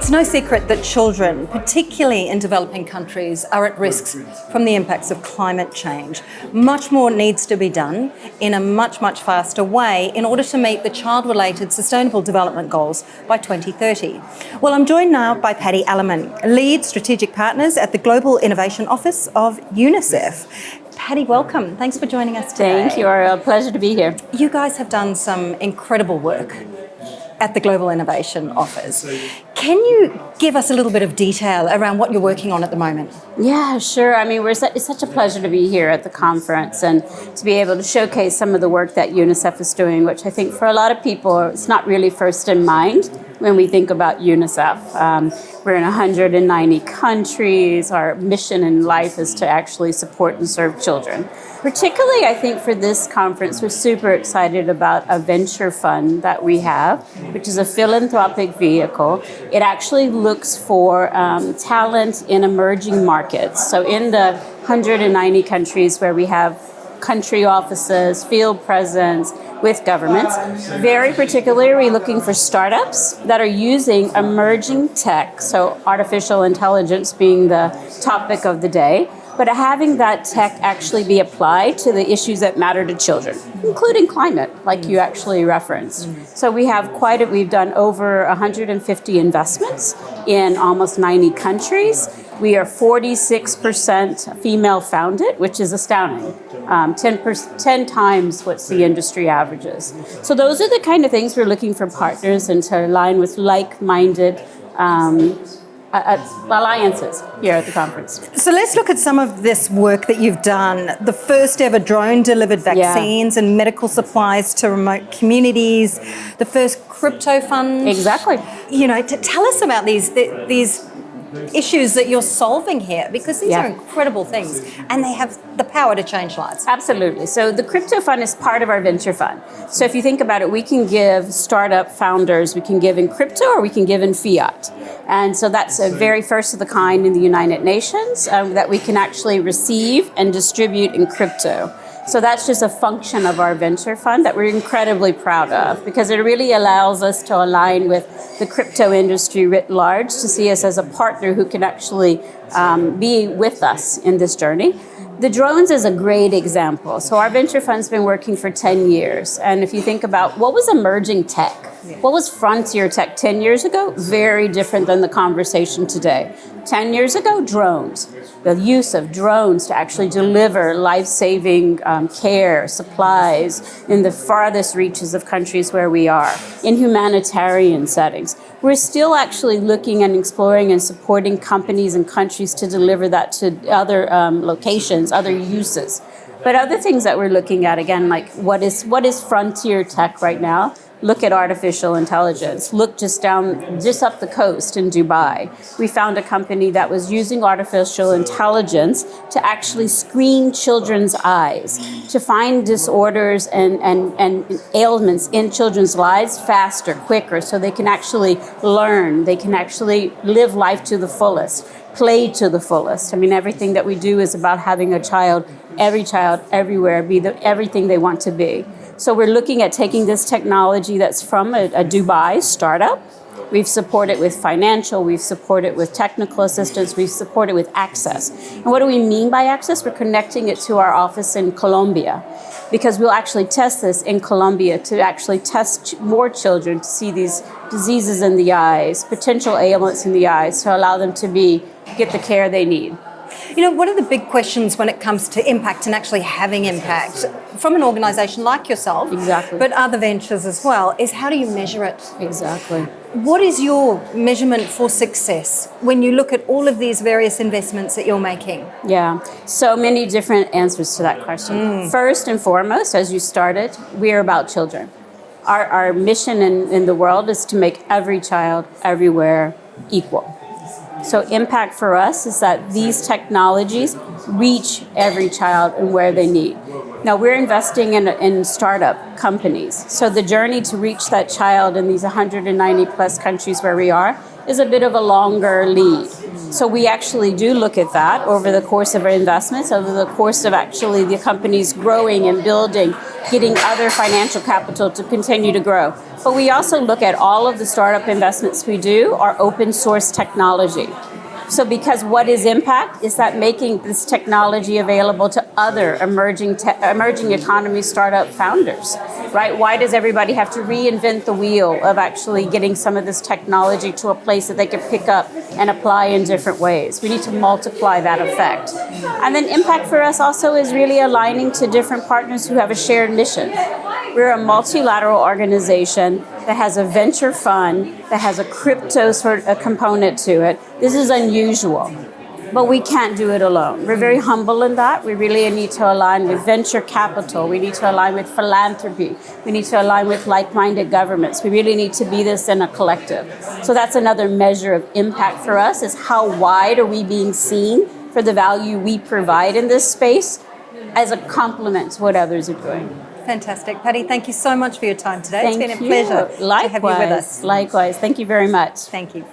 It's no secret that children, particularly in developing countries, are at risk from the impacts of climate change. Much more needs to be done in a much, much faster way in order to meet the child-related Sustainable Development Goals by 2030. Well, I'm joined now by Paddy Alleman, Lead Strategic Partners at the Global Innovation Office of UNICEF. Paddy, welcome. Thanks for joining us today. Thank you. A pleasure to be here. You guys have done some incredible work at the Global Innovation Office. Can you give us a little bit of detail around what you're working on at the moment? Yeah, sure. I mean, it's such a pleasure to be here at the conference and to be able to showcase some of the work that UNICEF is doing, which I think for a lot of people, it's not really first in mind when we think about UNICEF. We're in 190 countries. Our mission in life is to actually support and serve children. Particularly, I think for this conference, we're super excited about a venture fund that we have, which is a philanthropic vehicle. It actually looks for talent in emerging markets. So in the 190 countries where we have country offices, field presence with governments, very particularly we're looking for startups that are using emerging tech, so artificial intelligence being the topic of the day, but having that tech actually be applied to the issues that matter to children, including climate, like you actually referenced. So we've done over 150 investments in almost 90 countries. We are 46% female founded, which is astounding. 10 times what the industry averages. So those are the kind of things we're looking for partners and to align with like-minded alliances here at the conference. So let's look at some of this work that you've done. The first ever drone-delivered vaccines and medical supplies to remote communities. The first crypto fund. Exactly. You know, to tell us about these issues that you're solving here, because these are incredible things and they have the power to change lives. Absolutely. So the crypto fund is part of our venture fund. So if you think about it, we can give startup founders, we can give in crypto or we can give in fiat. And so that's a very first of the kind in the United Nations that we can actually receive and distribute in crypto. So that's just a function of our venture fund that we're incredibly proud of, because it really allows us to align with the crypto industry writ large, to see us as a partner who can actually be with us in this journey. The drones is a great example. So our venture fund's been working for 10 years. And if you think about what was emerging tech, what was frontier tech 10 years ago? Very different than the conversation today. 10 years ago, drones. The use of drones to actually deliver life-saving care, supplies in the farthest reaches of countries where we are, in humanitarian settings. We're still actually looking and exploring and supporting companies and countries to deliver that to other locations, other uses. But other things that we're looking at, again, like what is frontier tech right now? Look at artificial intelligence. Look just up the coast in Dubai. We found a company that was using artificial intelligence to actually screen children's eyes, to find disorders and ailments in children's lives faster, quicker, so they can actually learn, they can actually live life to the fullest, play to the fullest. I mean, everything that we do is about having a child, everywhere, be everything they want to be. So we're looking at taking this technology that's from a Dubai startup. We've supported with financial, we've supported with technical assistance, we've supported with access. And what do we mean by access? We're connecting it to our office in Colombia, because we'll actually test this in Colombia to actually test more children to see these diseases in the eyes, potential ailments in the eyes, to allow them to get the care they need. You know, one of the big questions when it comes to impact and actually having impact from an organisation like yourself, but other ventures as well, is how do you measure it? Exactly. What is your measurement for success when you look at all of these various investments that you're making? Yeah, so many different answers to that question. First and foremost, as you started, we are about children. Our mission in the world is to make every child everywhere equal. So impact for us is that these technologies reach every child and where they need. Now we're investing in startup companies. So the journey to reach that child in these 190 plus countries where we are is a bit of a longer lead. So we actually do look at that over the course of our investments, over the course of actually the companies growing and building, getting other financial capital to continue to grow. But we also look at all of the startup investments we do are open source technology. So because what is impact is that making this technology available to other emerging economy startup founders, right? Why does everybody have to reinvent the wheel of actually getting some of this technology to a place that they can pick up and apply in different ways? We need to multiply that effect. And then impact for us also is really aligning to different partners who have a shared mission. We're a multilateral organization that has a venture fund, that has a crypto sort of component to it. This is unusual, but we can't do it alone. We're very humble in that. We really need to align with venture capital. We need to align with philanthropy. We need to align with like-minded governments. We really need to be this in a collective. So that's another measure of impact for us, is how wide are we being seen for the value we provide in this space as a complement to what others are doing. Fantastic. Patty, thank you so much for your time today. Thank it's been a pleasure Likewise, to have you with us. Likewise. Thank you very much. Thank you.